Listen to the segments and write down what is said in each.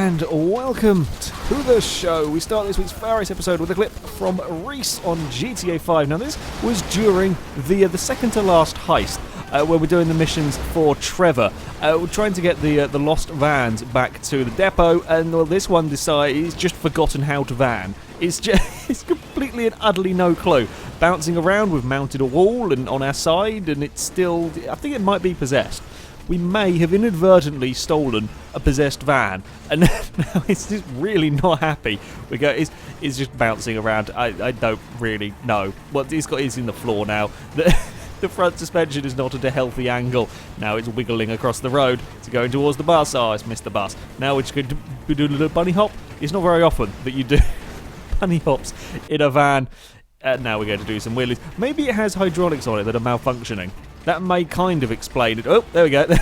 and welcome to the show. We start this week's FailRace episode with a clip from Reese on GTA 5. Now this was during the second to last heist, where we're doing the missions for Trevor. We're trying to get the lost vans back to the depot, and this one decides he's just forgotten how to van. It's completely and utterly no clue. Bouncing around, we've mounted a wall and on our side, and it's still, I think it might be possessed. We may have inadvertently stolen a possessed van, and now it's just really not happy. It's just bouncing around. I don't really know what it's got. Is in the floor now. The front suspension is not at a healthy angle. Now it's wiggling across the road. It's going towards the bus. Oh, it's missed the bus. Now it's going to be doing a little bunny hop. It's not very often that you do bunny hops in a van. Now we're going to do some wheelies. Maybe it has hydraulics on it that are malfunctioning. That may kind of explain it. Oh, there we go. Going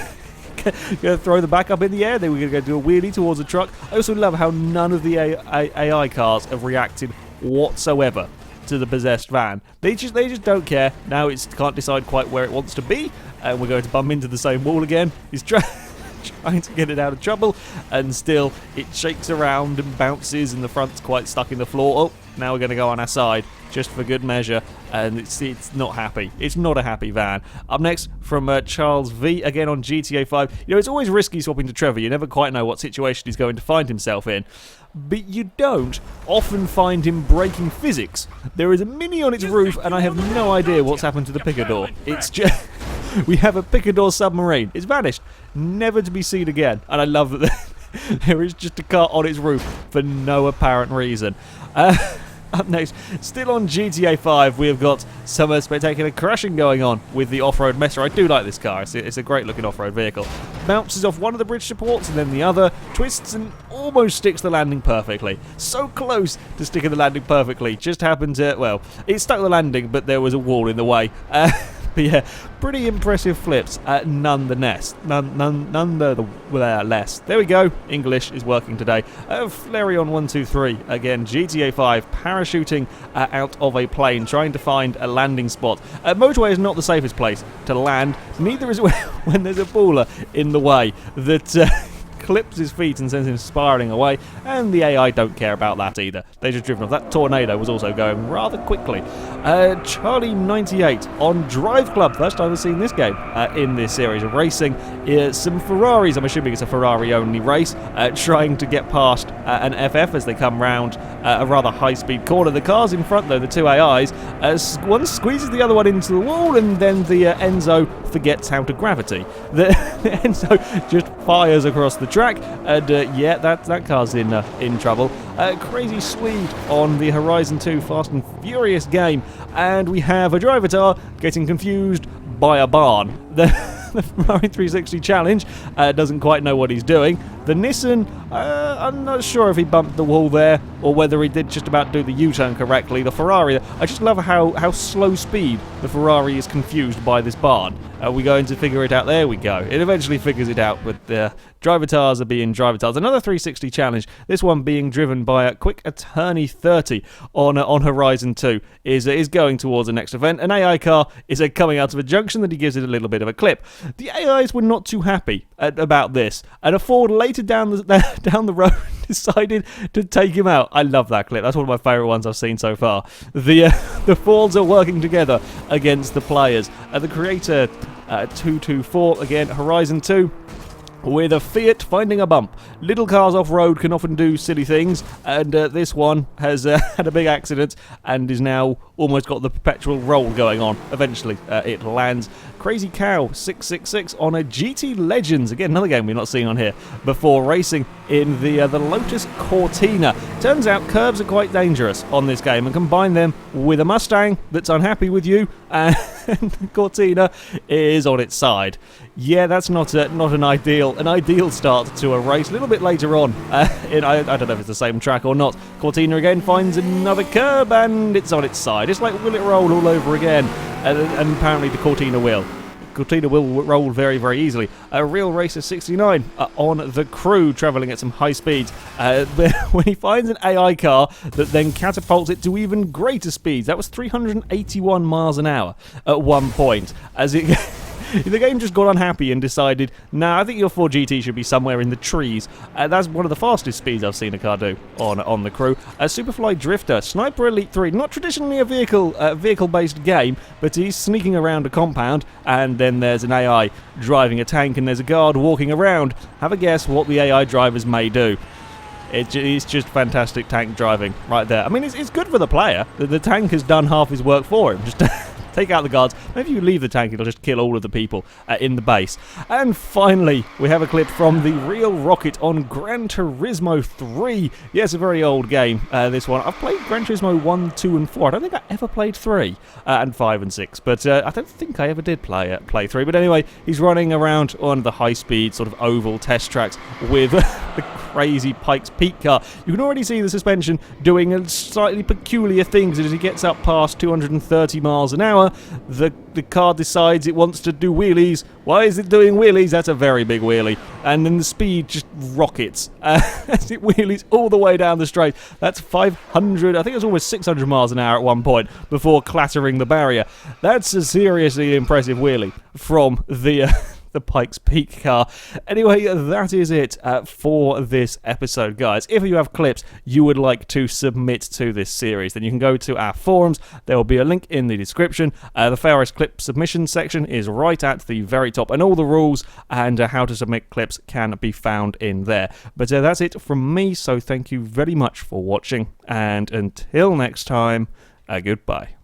to throw the back up in the air. Then we're going to go do a wheelie towards a truck. I also love how none of the AI cars have reacted whatsoever to the possessed van. They just don't care. Now it can't decide quite where it wants to be. And we're going to bump into the same wall again. He's trying to get it out of trouble, and still it shakes around and bounces, and the front's quite stuck in the floor. Oh, now we're going to go on our side just for good measure, and it's not happy. It's not a happy van. Up next from Charles V, again on GTA 5. You know, it's always risky swapping to Trevor. You never quite know what situation he's going to find himself in. But you don't often find him breaking physics. There is a Mini on its roof, and I have no idea what's happened to the Picador. It's just... we have a Picador submarine. It's vanished, never to be seen again. And I love that there is just a car on its roof for no apparent reason. Up next, still on GTA 5, we have got some spectacular crashing going on with the off-road Messer. I do like this car. It's a great-looking off-road vehicle. Bounces off one of the bridge supports and then the other, twists and almost sticks the landing perfectly. So close to sticking the landing perfectly. Just happened to, well, it stuck the landing, but there was a wall in the way. But yeah, pretty impressive flips nonetheless. Nonetheless. There we go. English is working today. Flareon 123 again. GTA 5 parachuting out of a plane, trying to find a landing spot. Motorway is not the safest place to land. Neither is when there's a baller in the way that clips his feet and sends him spiralling away, and the AI don't care about that either. They just driven off. That tornado was also going rather quickly. Charlie 98 on Drive Club. First time I've seen this game in this series of racing. Some Ferraris, I'm assuming it's a Ferrari only race, trying to get past an FF as they come round a rather high speed corner. The cars in front though, the two AIs, one squeezes the other one into the wall, and then the Enzo forgets how to gravity. The Enzo just fires across the track, and yeah, that car's in trouble. Crazy Swede on the Horizon 2 Fast and Furious game, and we have a driver getting confused by a barn. The Ferrari 360 Challenge doesn't quite know what he's doing. The Nissan, I'm not sure if he bumped the wall there or whether he did just about do the U-turn correctly. The Ferrari, I just love how slow speed the Ferrari is confused by this barn. Are we going to figure it out? There we go. It eventually figures it out, but the driver tires are being driver tires. Another 360 Challenge, this one being driven by a Quick Attorney 30 on Horizon 2, is going towards the next event. An AI car is coming out of a junction that he gives it a little bit of a clip. The AIs were not too happy about this, and a Ford later down the road decided to take him out. I love that clip. That's one of my favourite ones I've seen so far. The Fords are working together against the players. The creator 224 again, Horizon 2. With a Fiat finding a bump. Little cars off-road can often do silly things, and this one has had a big accident and is now almost got the perpetual roll going on. Eventually, it lands. Crazy Cow 666 on a GT Legends. Again, another game we've not seen on here before, racing in the Lotus Cortina. Turns out curves are quite dangerous on this game, and combine them with a Mustang that's unhappy with you, and Cortina is on its side. Yeah, that's not an ideal start to a race. A little bit later on, I don't know if it's the same track or not. Cortina again finds another curb, and it's on its side. It's like, will it roll all over again? And apparently the Cortina will. Cortina will roll very, very easily. A Real Racer 69 on the Crew, travelling at some high speeds. When he finds an AI car that then catapults it to even greater speeds. That was 381 miles an hour at one point. As it The game just got unhappy and decided, nah, I think your 4GT should be somewhere in the trees. That's one of the fastest speeds I've seen a car do on the crew. Superfly Drifter, Sniper Elite 3, not traditionally a vehicle-based game, but he's sneaking around a compound, and then there's an AI driving a tank, and there's a guard walking around. Have a guess what the AI drivers may do. It's just fantastic tank driving right there. I mean, it's good for the player. The tank has done half his work for him. Just take out the guards. Maybe you leave the tank, it'll just kill all of the people in the base. And finally, we have a clip from the real rocket on Gran Turismo 3. Yes, a very old game, this one. I've played Gran Turismo 1, 2, and 4. I don't think I ever played 3, and 5 and 6. But I don't think I ever did play 3. But anyway, he's running around on the high-speed sort of oval test tracks with the crazy Pikes Peak car. You can already see the suspension doing slightly peculiar things as it gets up past 230 miles an hour. The car decides it wants to do wheelies. Why is it doing wheelies? That's a very big wheelie. And then the speed just rockets as it wheelies all the way down the straight. That's 500, I think it's almost 600 miles an hour at one point before clattering the barrier. That's a seriously impressive wheelie from the Pikes Peak car. Anyway, that is it for this episode, guys. If you have clips you would like to submit to this series, then you can go to our forums. There will be a link in the description. The FailRace clip submission section is right at the very top, and all the rules and how to submit clips can be found in there. But that's it from me, so thank you very much for watching, and until next time, goodbye.